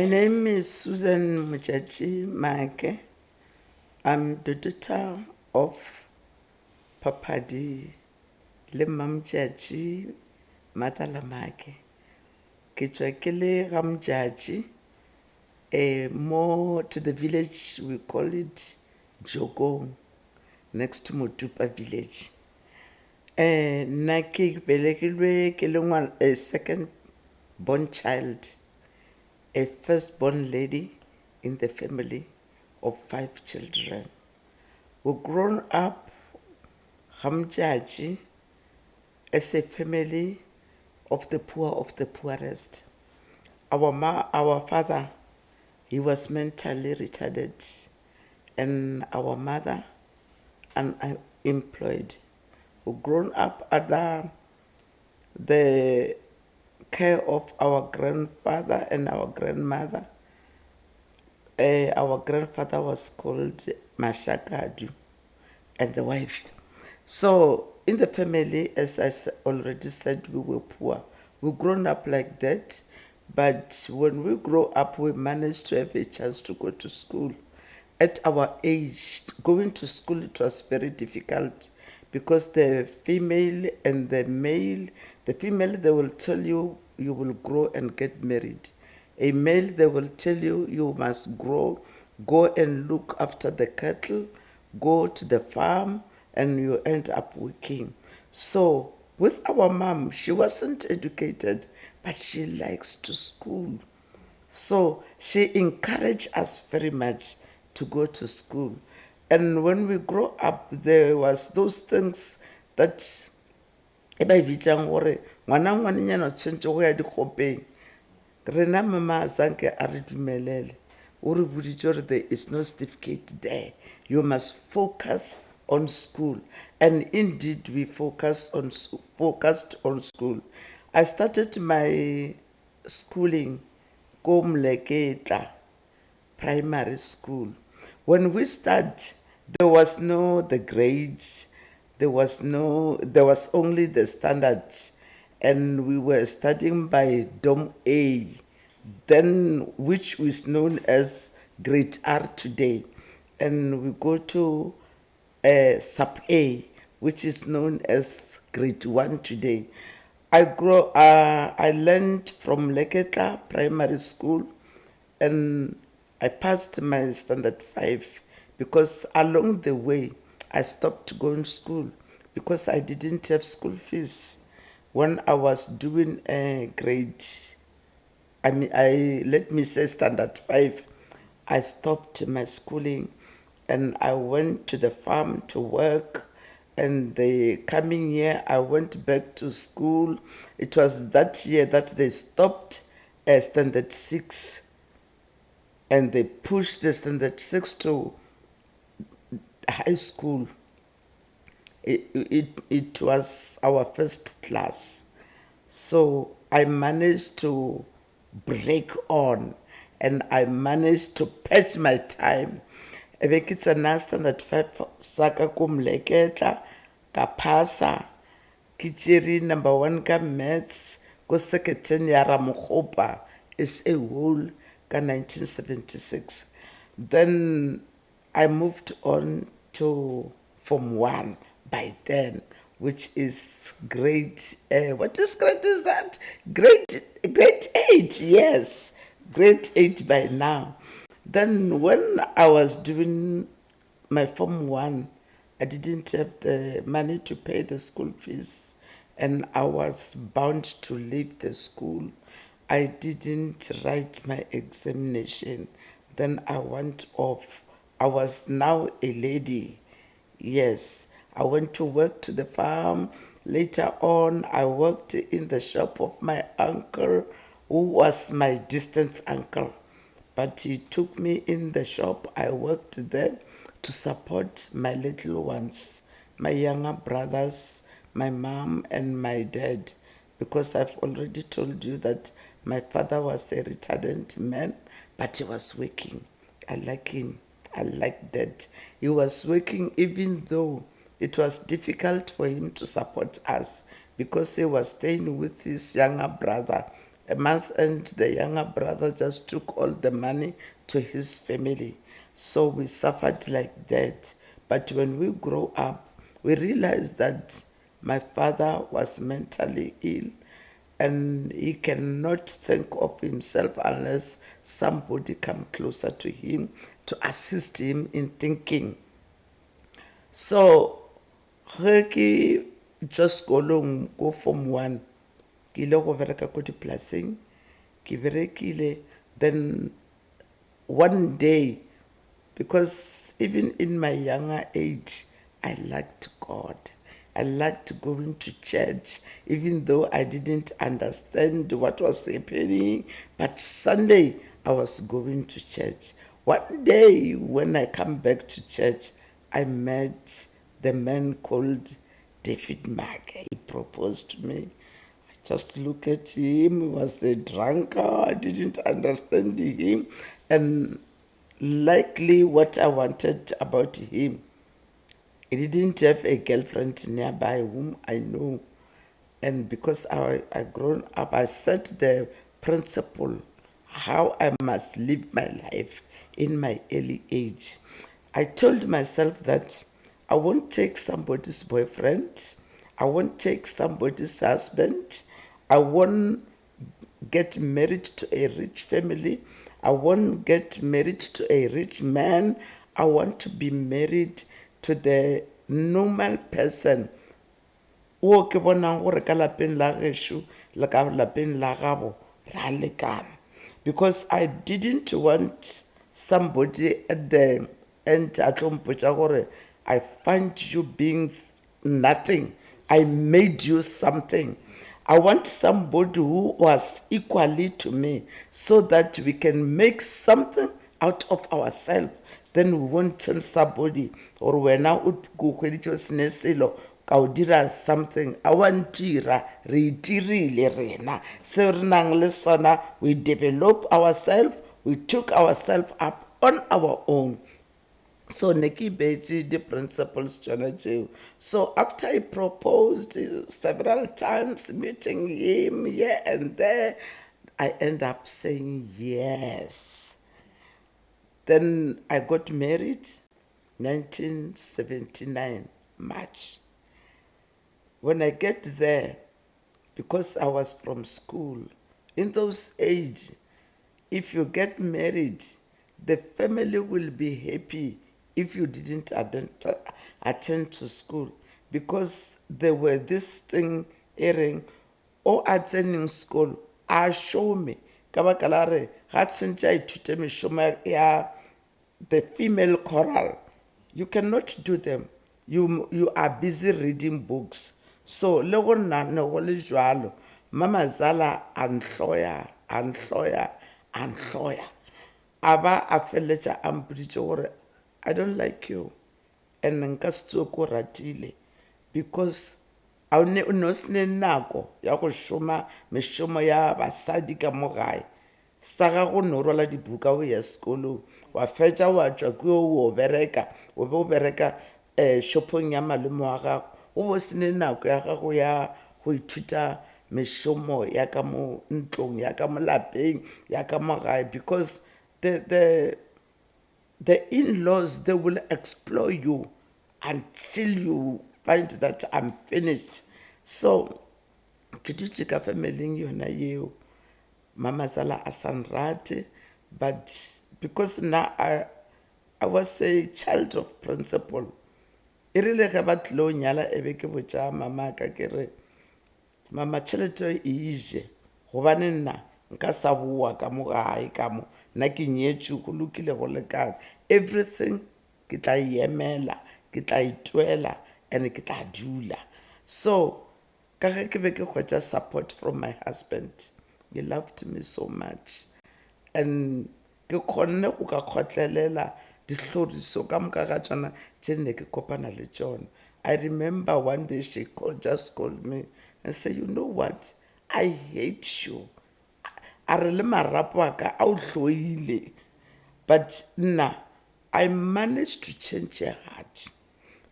name is Susan Maake. I'm the daughter of Papadi le Mamjaji Matala Maake. Ke tswa ke le Gamjaji, more to the village we call it Jogong, next to Motupa village. Nna ke belekilwe ke le a second born child, a first-born lady in the family of 5 children. We've grown up Hamjaji as a family of the poor of the poorest. Our father, he was mentally retarded, and our mother, unemployed. We've grown up under the care of our grandfather and our grandmother. Our grandfather was called Mashakadu and the wife. So in the family, as I already said, we were poor. We grown up like that, but when we grow up, we managed to have a chance to go to school. At our age, going to school, it was very difficult because the female and the male, the female, they will tell you you will grow and get married. A male, they will tell you you must grow, go and look after the cattle, go to the farm, and you end up working. So with our mom, she wasn't educated, but she likes to school. So she encouraged us very much to go to school. And when we grow up, there was those things that e ba bitsang gore ngwana ngwanenyana o tshwantse go ya dikgopeng. Rena mama zanke a re dumelele, o re boditse gore there is no certificate there. You must focus on school. And indeed, we focused on school. I started my schooling ko Mleketla primary school. When we started, there was no the grades, there was only the standards, and we were studying by Dom A, then which is known as grade R today, and we go to sub A, which is known as grade 1 today. I learned from Leketa Primary School, and I passed my standard 5 because along the way I stopped going to school because I didn't have school fees. When I was doing a grade, let me say standard 5, I stopped my schooling and I went to the farm to work. And the coming year, I went back to school. It was that year that they stopped standard 6 and they pushed the standard 6 to high school. It was our first class. So I managed to break on and I managed to patch my time. Ebe ke tsena standard 5 sa ka ko Mleketla ka phasa ke tšere number 1 ka maths ko seketeng ya Ramokgopa is a whole ka 1976. Then I moved on to Form 1 by then, which is grade, what is grade is that? Grade 8, yes, grade 8 by now. Then when I was doing my Form 1, I didn't have the money to pay the school fees and I was bound to leave the school. I didn't write my examination. Then I went off. I was now a lady. Yes, I went to work to the farm. Later on, I worked in the shop of my uncle, who was my distant uncle. But he took me in the shop. I worked there to support my little ones, my younger brothers, my mom, and my dad. Because I've already told you that my father was a retarded man, but he was working. I like him. I like that. He was working even though it was difficult for him to support us because he was staying with his younger brother a month, and the younger brother just took all the money to his family. So we suffered like that. But when we grow up, we realized that my father was mentally ill and he cannot think of himself unless somebody come closer to him to assist him in thinking. So ge ke just sekolong ko form 1 ke ile go bereka ko dipolaseng ke berekile. Then one day, because even in my younger age, I liked God. I liked going to church, even though I didn't understand what was happening. But Sunday, I was going to church. One day, when I come back to church, I met the man called David Maake. He proposed to me. I just look at him. He was a drunkard. I didn't understand him. And likely what I wanted about him, he didn't have a girlfriend nearby whom I know. And because I grown up, I set the principle how I must live my life in my early age. I told myself that I won't take somebody's boyfriend, I won't take somebody's husband, I won't get married to a rich family, I won't get married to a rich man. I want to be married to the normal person wo ke bonang gore ka lapeng la gešo le ka lapeng la gabo ra lekana. Because I didn't want somebody at the end a tlo mpotša gore I find you being nothing, I made you something. I want somebody who was equally to me so that we can make something out of ourselves. Then we won't tell somebody or wena o hweditše sene selo ka o dira something. A wa ntira, re itirile rena se re nang le sona. We develop ourselves, we took ourselves up on our own. So ne ke beetse the principles tsona tšeo. So after I proposed several times, meeting him here and there, I end up saying yes. Then I got married 1979 March. When I get there, because I was from school, in those age, if you get married, the family will be happy if you didn't attend to school, because there were this thing airing o attending school a show me ka baka la re ga tshwantse a ithute mešomo ya the female choral. You cannot do them. You are busy reading books. So le go nna ne go le jalo, mama Zala a nhloya a nhloya a nhloya, a ba a feleletša a mpoditše gore I don't like you and nka se tsoe ko ratile, because o ne o sene nako ya go šoma mešomo ya basadi ka mo gae. Sa gago ne o rwala dibuka o ya sekolong, wa fetša wa tšwa ke o bereka, o be o bereka shopong ya malome wa gago, o bo sene nako ya gago ya go ithuta mešomo ya ka mo ntlong, ya ka mo lapeng, ya ka mo gae. Because the in-laws, they will exploit you until you find that I'm finished. So ke dutše ka familing yona yeo, mama Zala a sa nrate. But because now I was a child of principle, e rile ge ba tlile o nyala e be ke botša mama ka ke re, mama tšhelete e ije gobane nna nka sa boa ka mo gae ka mo, nna ke nyetše go lokile go lekana, everything ke tla emela, ke tla ituela and ke tla dula. So ka ge ke be ke hwetša support from my husband, he loved me so much, and ke kgonne go ka kgotlelela dihloriso ka moka ga tšona tše ne ke kopana le tšona. I remember one day she just called me and said, you know what, I hate you. A re le marapo a ka a o hloile, but nna I managed to change her heart,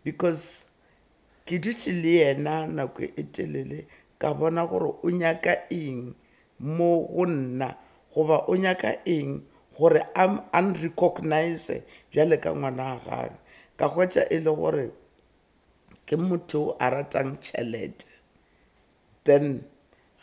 because ke dutše le yena nako e telele ka bona gore o nyaka eng, mo go nna goba o nyaka eng gore unrecognize bjale ka ngwana ga gage ka hwetša e le gore ke motho a ratang tšhelete. Then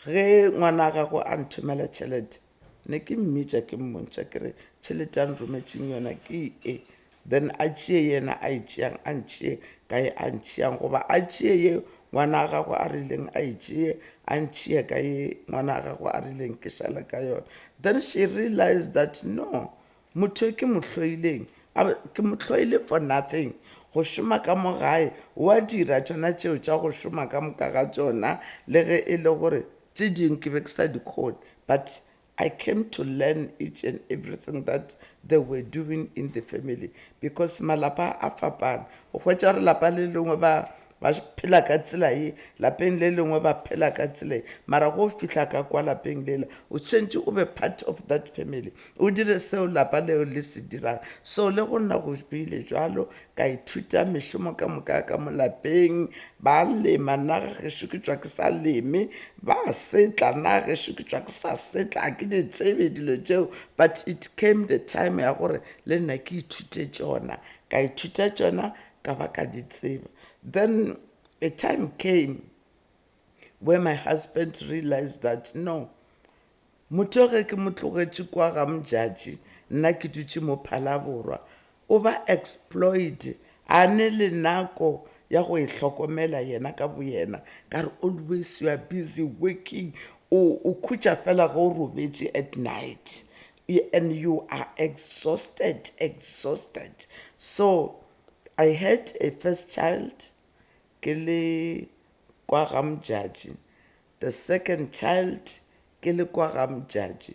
ge ngwana gago a nthomela tšhelete ne ke mmitša ke mmontšha ke re tšhelete a nrometšeng yona ke e, then a tšee yena a e tšeang a ntšhee kae a ntšeang goba a tšee ye ngwana gago a rileng a e tšee a ntšhee ka ye ngwana gago a rileng ke šala ka yona. Then she realized that no, motho ke mo hloileng, ke mo hloile for nothing, go šoma ka mo gae wa dira tšona tšeo tša go šoma ka moka ga tšona le ge e le gore tše dingwe ke be ke sa di kgone, but I came to learn each and everything that they were doing in the family because malapa a fapana. O hwetša re lapa le lengwe ba phela ka tsela ye, lapeng le lengwe ba phela ka tsela ye, mara go fihla ka kwa lapeng lela o tshwentše o be part of that family, o dire seo lapa leo le se dirang. So le go nna go beile jalo ka ithuta mešomo ka moka ka mo lapeng, ba lema nna gešo ke tšwa ke sa leme, ba setla nna gešo ke tšwa ke sa setla, ke di tsebe dilo tšeo, but it came the time ya gore le nna ke ithute tšona, ka ithuta tšona ka ba ka di tseba. Then a time came where my husband realized that no, motho ge ke mo tlogetše kwa ga mojatši nna ke dutše mo Phalaborwa o ba exploit, a ne le nako ya go ihlokomela yena ka boyena, ka re always you are busy working, o khutša fela ge o robetše at night and you are exhausted. So I had a first child ke le kwa ga mojatši, the second child ke le kwa ga mojatši,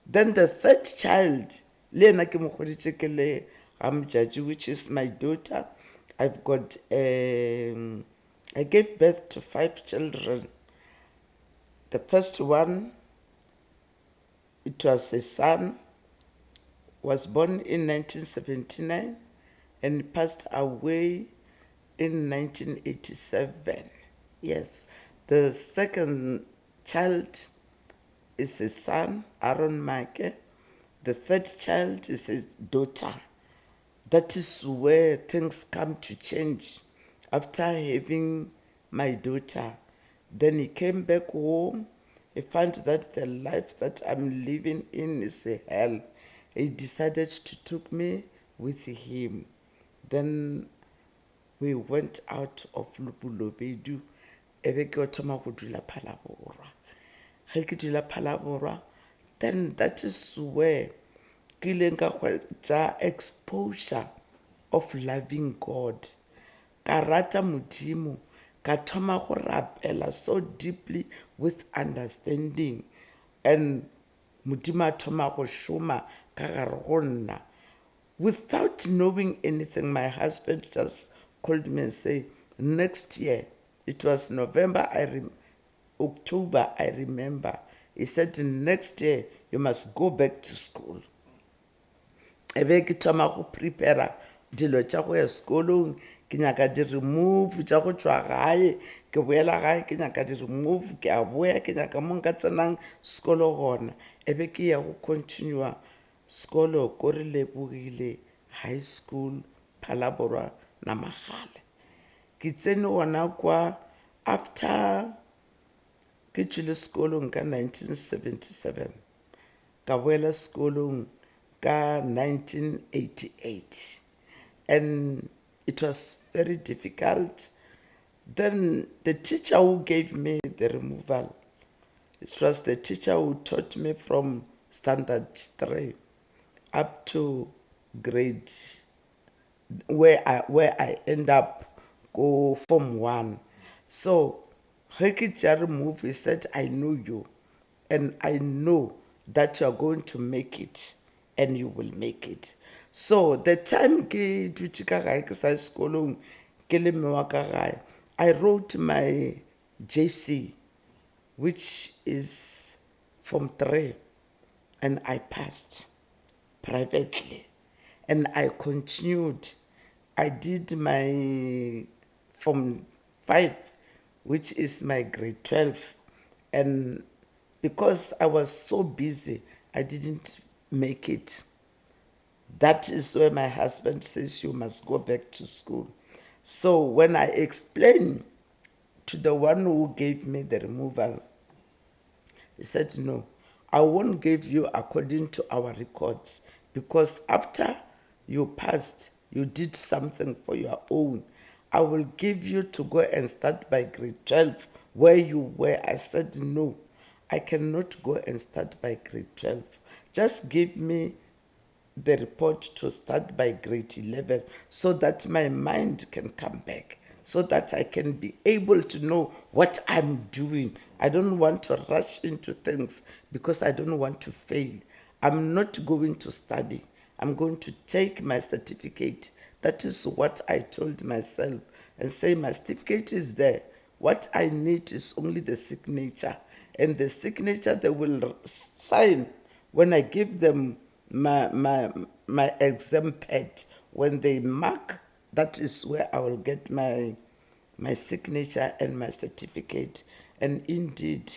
then the third child le yena ke mo goditše ke le ga mojatši, which is my daughter. I've got I gave birth to 5 children. The first one, it was a son, was born in 1979 and passed away in 1987. Yes. The second child is a son, Aaron Maake. The third child is a daughter. That is where things come to change. After having my daughter, then he came back home. He found that the life that I'm living in is a hell. He decided to take me with him. Then we went out of Lopolobedu. Ebe ke thoma go dula Phalaborwa. Ge ke dula Phalaborwa, then that is where ke ileng ka hwetša exposure of loving God. Ka rata Modimo, ka thoma go rapela so deeply with understanding, and Modimo a thoma go šoma ka gare go nna. Without knowing anything, my husband just called me and said, next year, it was November, October, I remember. He said, next year, you must go back to school. Ebe ke thoma go prepare dilo tša go ya sekolong, ke nyaka di remove tša go tšwa gae, ke boela gae ke nyaka di remove, ke a boya ke nyaka mo nka tsenang sekolo gona. Ebe ke ya go continue sekolo ko re Lebogile high school Phalaborwa Namagale. Ke tsene gona kwa after ke tšwile sekolong ka 1977, ka boela sekolong ka 1988, and it was very difficult. Then the teacher who gave me the removal, it was the teacher who taught me from standard 3 up to grade where I end up go form 1. So ge ke tša remove, he said, I know you and I know that you are going to make it and you will make it. So the time ke dutše ka gae ke sa sekolong ke le mme wa ka gae, I wrote my JC, which is form 3, and I passed privately, and I continued. I did my form 5, which is my grade 12, and because I was so busy, I didn't make it. That is where my husband says you must go back to school. So when I explained to the one who gave me the removal, he said, no, I won't give you according to our records, because after you passed, you did something for your own. I will give you to go and start by grade 12 where you were. I said, no, I cannot go and start by grade 12. Just give me the report to start by grade 11 so that my mind can come back, so that I can be able to know what I'm doing. I don't want to rush into things because I don't want to fail. I'm not going to study. I'm going to take my certificate. That is what I told myself, and say my certificate is there. What I need is only the signature, and the signature they will sign when I give them my exam pad. When they mark, that is where I will get my signature and my certificate. And indeed,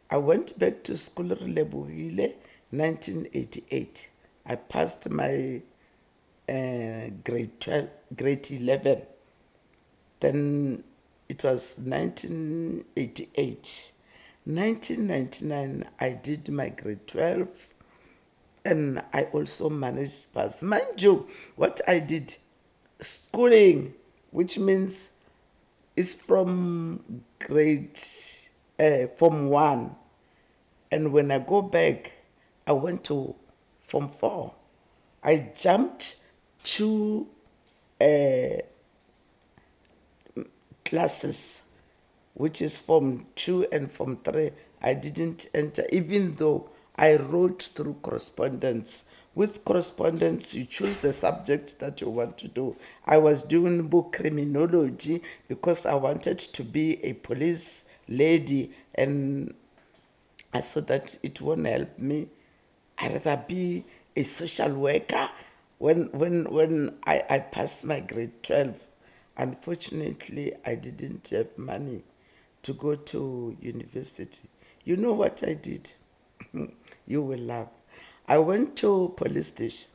I went back to school Relebohile 1988. I passed my grade 12, grade 11. Then it was 1988. 1999, I did my grade 12, and I also managed to pass. Mind you, what I did, schooling, which means it's from grade from 1. And when I go back, I went to Form 4. I jumped 2 uh, classes, which is Form 2 and Form 3. I didn't enter, even though I wrote through correspondence. With correspondence, you choose the subject that you want to do. I was doing book criminology because I wanted to be a police lady, and I saw that it won't help me. I'd rather be a social worker. When I passed my grade 12, unfortunately, I didn't have money to go to university. You know what I did? You will laugh. I went to police station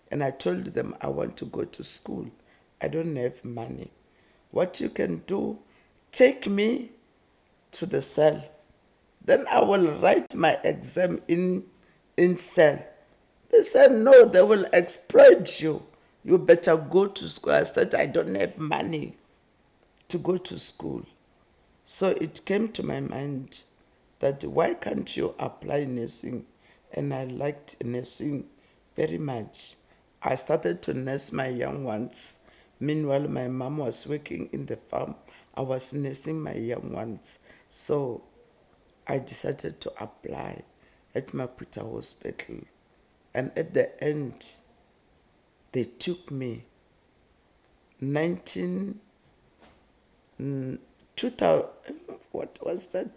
and I told them I want to go to school. I don't have money. What you can do, take me to the cell. Then I will write my exam in cell. They said, no, they will exploit you. You better go to school. I said, I don't have money to go to school. So it came to my mind that why can't you apply nursing? And I liked nursing very much. I started to nurse my young ones. Meanwhile, my mom was working in the farm. I was nursing my young ones. So I decided to apply at Maputa Hospital. And at the end, they took me 19, 2000, what was that?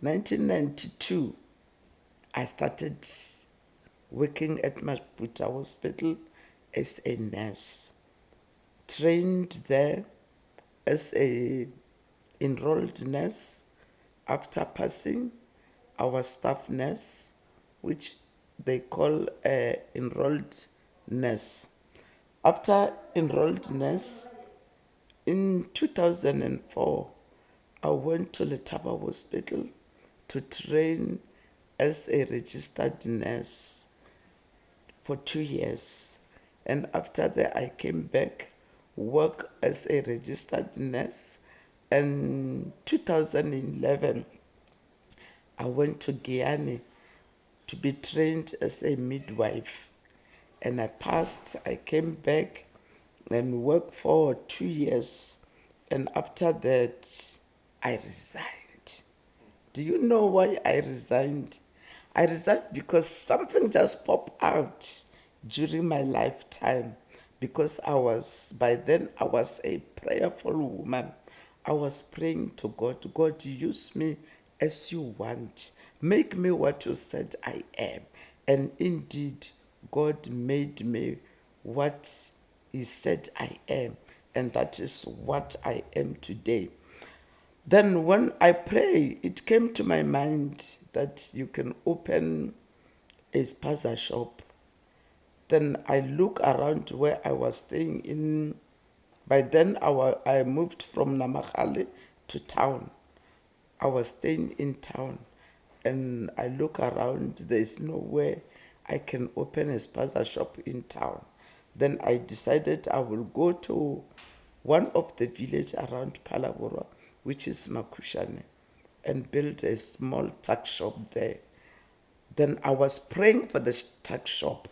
1992. I started working at Maputa Hospital as a nurse. Trained there as a enrolled nurse. After passing, our staff nurse, which they call a enrolled nurse. After enrolled nurse, in 2004, I went to Letaba Hospital to train as a registered nurse for 2 years. And after that, I came back, work as a registered nurse. And 2011, I went to Guyana to be trained as a midwife. And I passed, I came back and worked for 2 years. And after that, I resigned. Do you know why I resigned? I resigned because something just popped out during my lifetime. Because by then I was a prayerful woman. I was praying to God, God, use me as you want. Make me what you said I am. And indeed, God made me what He said I am. And that is what I am today. Then when I pray, it came to my mind that you can open a spaza shop. Then I look around where I was staying in. By then I moved from Namahale to town. I was staying in town, and I look around, there's nowhere I can open a spaza shop in town. Then I decided I will go to one of the village around Palabora, which is Makushane, and build a small tuck shop there. Then I was praying for the tuck shop.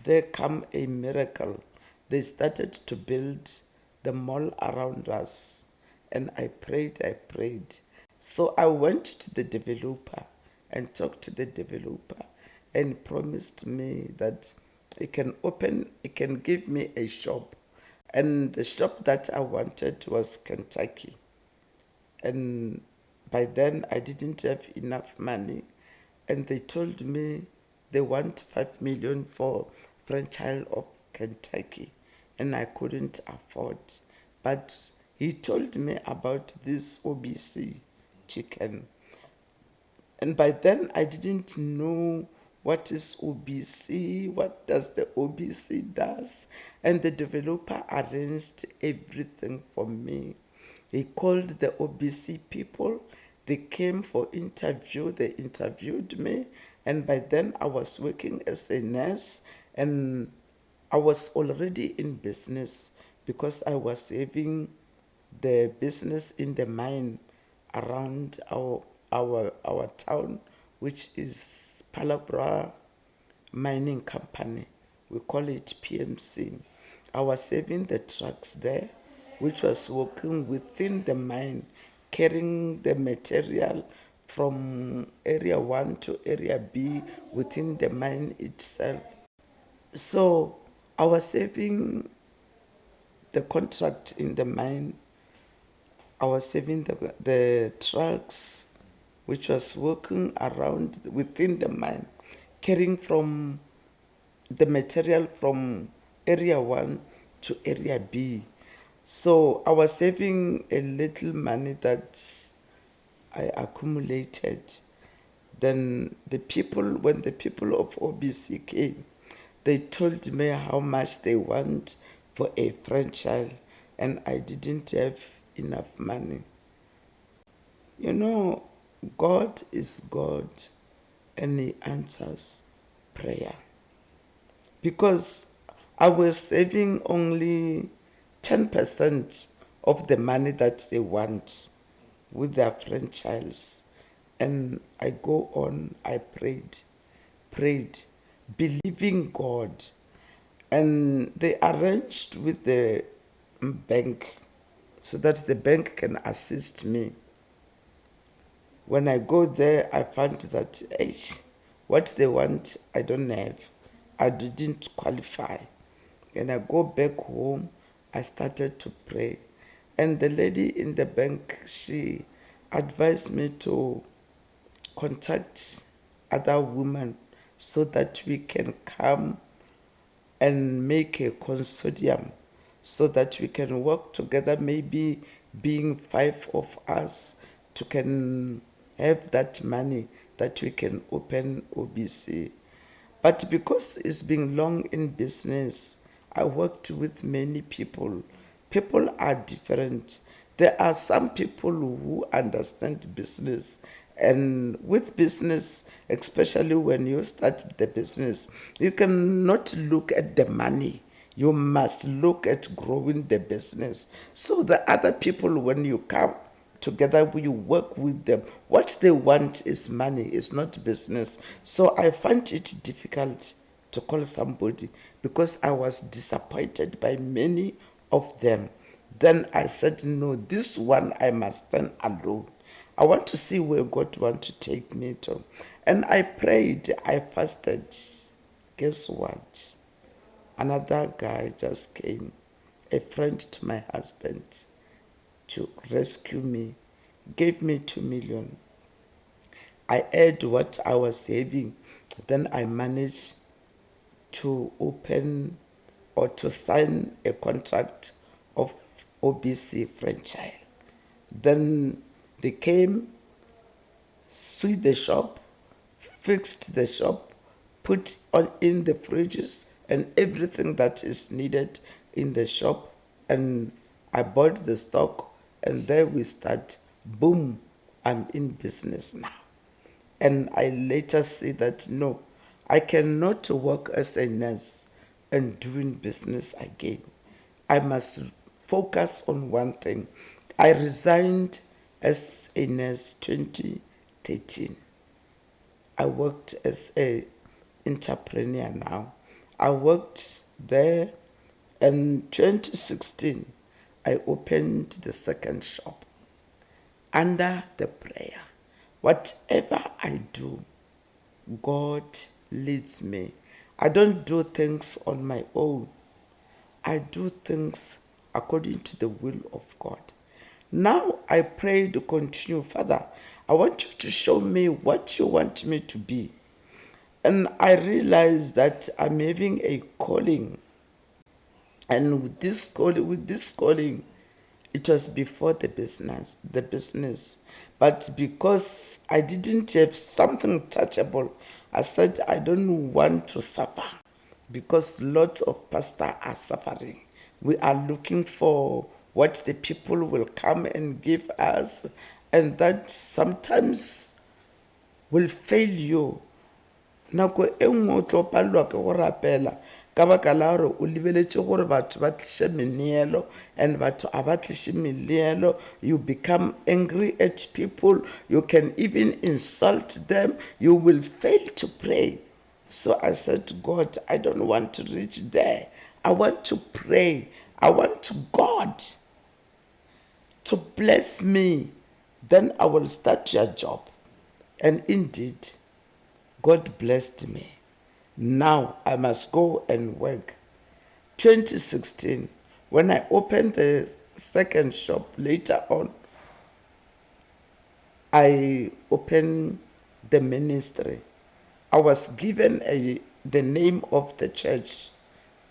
There come a miracle. They started to build the mall around us. And I prayed. So I went to the developer and talked to the developer and promised me that he can give me a shop. And the shop that I wanted was Kentucky. And by then I didn't have enough money, and they told me they want 5 million for franchise of Kentucky, and I couldn't afford. But he told me about this OBC chicken, and by then I didn't know what is OBC, what does the OBC does, and the developer arranged everything for me. He called the OBC people. They came for interview. They interviewed me, and by then I was working as a nurse, and I was already in business because I was having the business in the mine around our town, which is Palabra Mining Company. We call it PMC. I was saving the trucks there, which was working within the mine, carrying the material from area 1 to area B within the mine itself. So I was saving the contract in the mine. I was saving the trucks, which was working around within the mine, carrying from the material from area 1 to area B. So I was saving a little money that I accumulated. Then when the people of OBC came, they told me how much they want for a franchise, and I didn't have enough money. You know, God is God, and He answers prayer. Because I was saving only 10% of the money that they want with their franchise. And I go on, I prayed, believing God. And they arranged with the bank so that the bank can assist me. When I go there, I find that what they want, I don't have. I didn't qualify. And I go back home, I started to pray. And the lady in the bank, she advised me to contact other women so that we can come and make a consortium so that we can work together, maybe being 5 of us to can have that money that we can open OBC. But because it's been long in business, I worked with many people. People are different. There are some people who understand business, and with business, especially when you start the business, you cannot look at the money. You must look at growing the business. So the other people, when you come together, you work with them. What they want is money, it's not business. So I find it difficult to call somebody because I was disappointed by many of them. Then I said, no, this one I must stand alone. I want to see where God wants to take me to. And I prayed, I fasted. Guess what? Another guy just came, a friend to my husband, to rescue me, gave me 2 million. I had what I was saving. Then I managed to open or to sign a contract of OBC franchise. Then they came, sweep the shop, fixed the shop, put on in the fridges and everything that is needed in the shop. And I bought the stock, and there we start. Boom, I'm in business now. And I later see that no, I cannot work as a nurse and doing business again. I must focus on one thing. I resigned as a nurse 2013. I worked as a entrepreneur now. I worked there, and 2016 I opened the second shop under the prayer. Whatever I do, God leads me. I don't do things on my own. I do things according to the will of God. Now I pray to continue. Father, I want you to show me what you want me to be. And I realize that I'm having a calling. And with this calling, it was before the business. But because I didn't have something touchable, I said I don't want to suffer because lots of pastors are suffering. We are looking for what the people will come and give us, and that sometimes will fail you. Nako e nngwe o tlo palelwa ke go rapela ka baka la gore o lebeletše gore batho ba tliše meneelo, and batho a ba tliše meneelo. You become angry at people, you can even insult them, you will fail to pray. So I said to God, I don't want to reach there. I want to pray. I want God to bless me. Then I will start your job. And indeed, God blessed me. Now I must go and work. 2016, when I opened the second shop later on, I opened the ministry. I was given the name of the church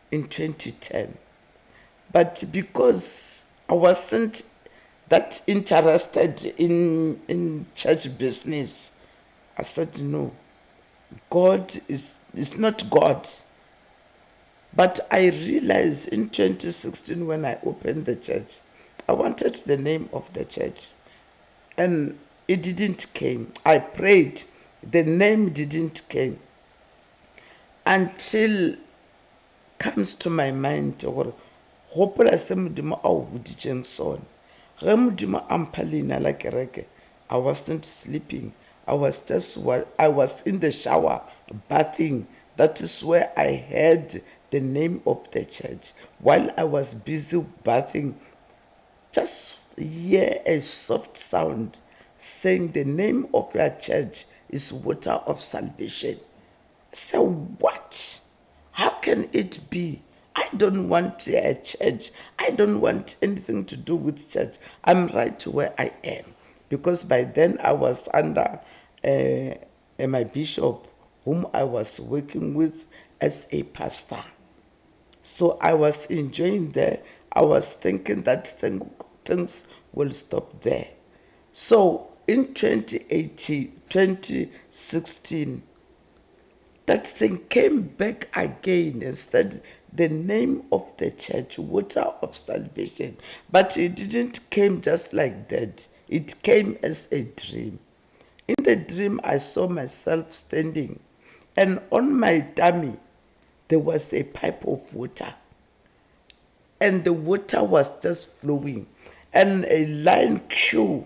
in 2010. But because I wasn't that interested in church business, I said no. God is not God. But I realized in 2016 when I opened the church, I wanted the name of the church. And it didn't come. I prayed. The name didn't come. Until comes to my mind, gopola se modimo a o boditšeng sone. Ge modimo a mpha leina la kereke, I wasn't sleeping. I was in the shower bathing. That is where I heard the name of the church. While I was busy bathing, just hear a soft sound saying the name of your church is Water of Salvation. So what? How can it be? I don't want a church. I don't want anything to do with church. I'm right where I am. Because by then I was under my bishop, whom I was working with as a pastor. So I was enjoying there. I was thinking that things will stop there. So in 2016, that thing came back again and said the name of the church, Water of Salvation. But it didn't come just like that. It came as a dream. In the dream, I saw myself standing, and on my tummy, there was a pipe of water. And the water was just flowing. And a line queue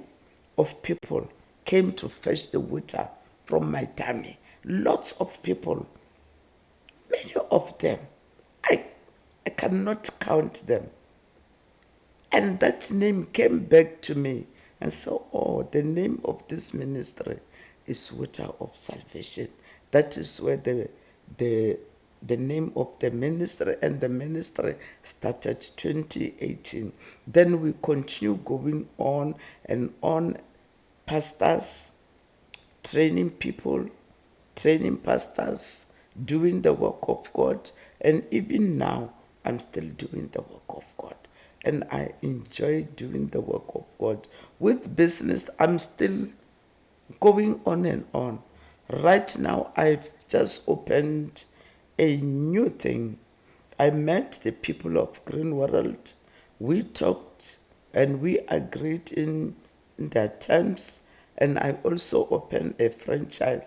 of people came to fetch the water from my tummy. Lots of people, many of them. I cannot count them. And that name came back to me. And so, the name of this ministry is Water of Salvation. That is where the name of the ministry, and the ministry started 2018. Then we continue going on and on, pastors, training people, training pastors, doing the work of God. And even now, I'm still doing the work of God. And I enjoy doing the work of God. With business, I'm still going on and on. Right now, I've just opened a new thing. I met the people of Green World. We talked and we agreed in their terms, and I also opened a franchise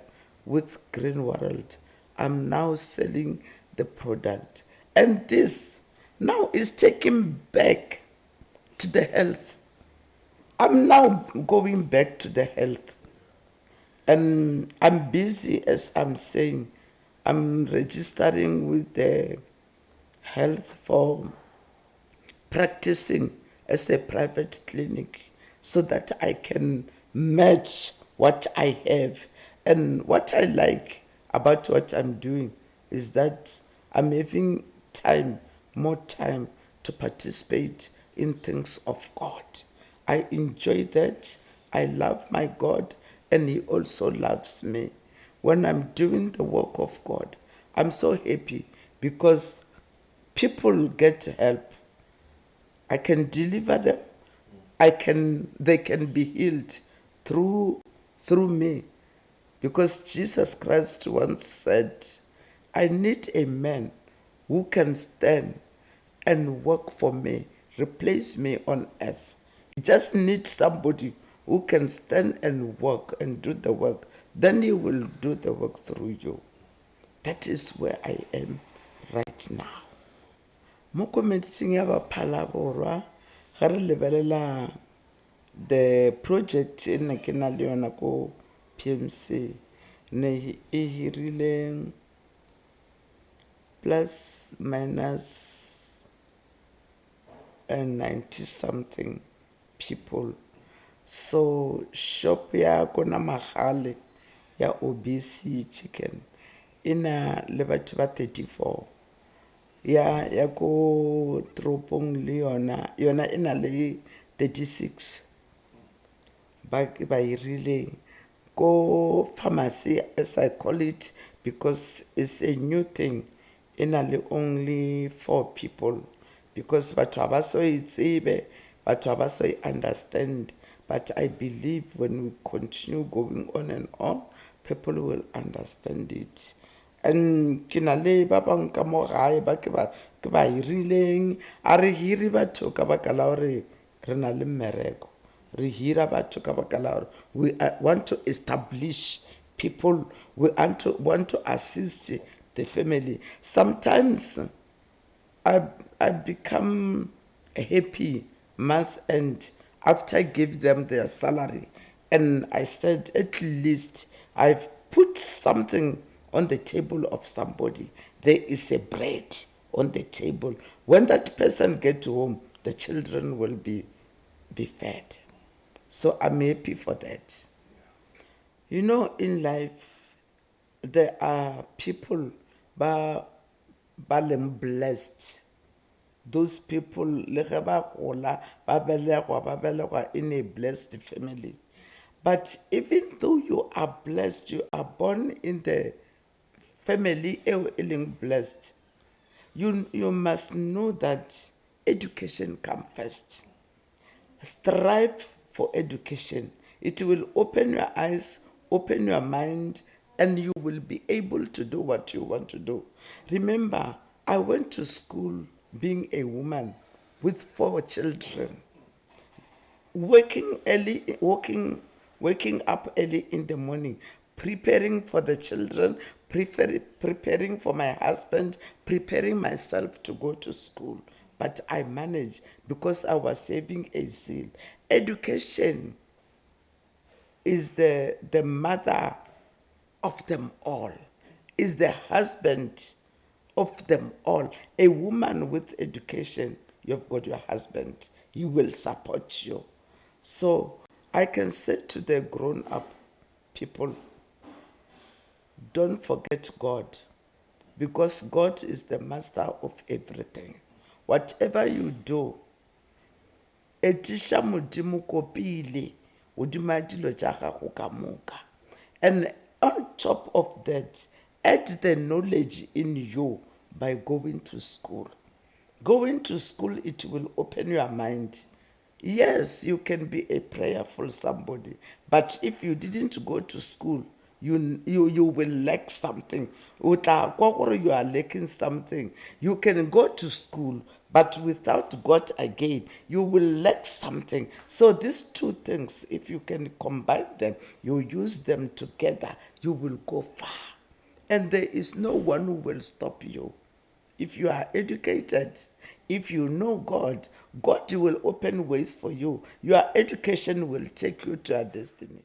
with Green World. I'm now selling the product, and this now is taking back to the health. I'm now going back to the health. And I'm busy, as I'm saying. I'm registering with the health for practicing as a private clinic so that I can match what I have. And what I like about what I'm doing is that I'm having time, more time to participate in things of God. I enjoy that. I love my God, and He also loves me. When I'm doing the work of God, I'm so happy because people get help. I can deliver them. They can be healed through through me. Because Jesus Christ once said, I need a man who can stand and work for me, replace me on earth. You just need somebody who can stand and work and do the work. Then he will do the work through you. That is where I am right now. Mo kometsing ya baphala borwa ga re lebelela the project e nna ke na le yona ko PMC ne e hirile plus minus 90 something people. So shop ya kona Magale ya OBC chicken ina le batho ba 34. Ya ko toropong le yona e na le 36 ba e rileng ko pharmacy, as I call it, because it's a new thing. E na le only 4 people because batho ba so e tsebe, batho ba so e understand. But I believe when we continue going on and on, people will understand it. And ke na le ba bang ka mo gae ba ke ba hirileng a re hiri batho ka baka la gore re na le mmereko. Re hira batho ka baka la gore we want to establish people. We want to assist the family. Sometimes I become happy month end after I give them their salary, and I said at least I've put something on the table of somebody. There is a bread on the table. When that person gets home, the children will be fed. So I'm happy for that. You know, in life, there are people ba leng blessed. Those people le ge ba gola ba belegwa in a blessed family. But even though you are blessed, you are born in the family e blessed, you must know that education comes first. Strive for education. It will open your eyes, open your mind, and you will be able to do what you want to do. Remember, I went to school being a woman with 4 children, waking up early in the morning, preparing for the children, preparing for my husband, preparing myself to go to school. But I managed because I was saving a zeal. Education is the mother of them all, is the husband of them all. A woman with education, you've got your husband. He will support you. So I can say to the grown up people, don't forget God, because God is the master of everything. Whatever you do, etisha modimo ko pele hodima dilo tša gago ka moka. And on top of that, add the knowledge in you by going to school. Going to school, it will open your mind. Yes, you can be a prayerful somebody, but if you didn't go to school, you will lack something. O tla kwa gore you are lacking something. You can go to school, but without God again, you will lack something. So these two things, if you can combine them, you use them together, you will go far. And there is no one who will stop you. If you are educated, if you know God, God will open ways for you. Your education will take you to a destiny.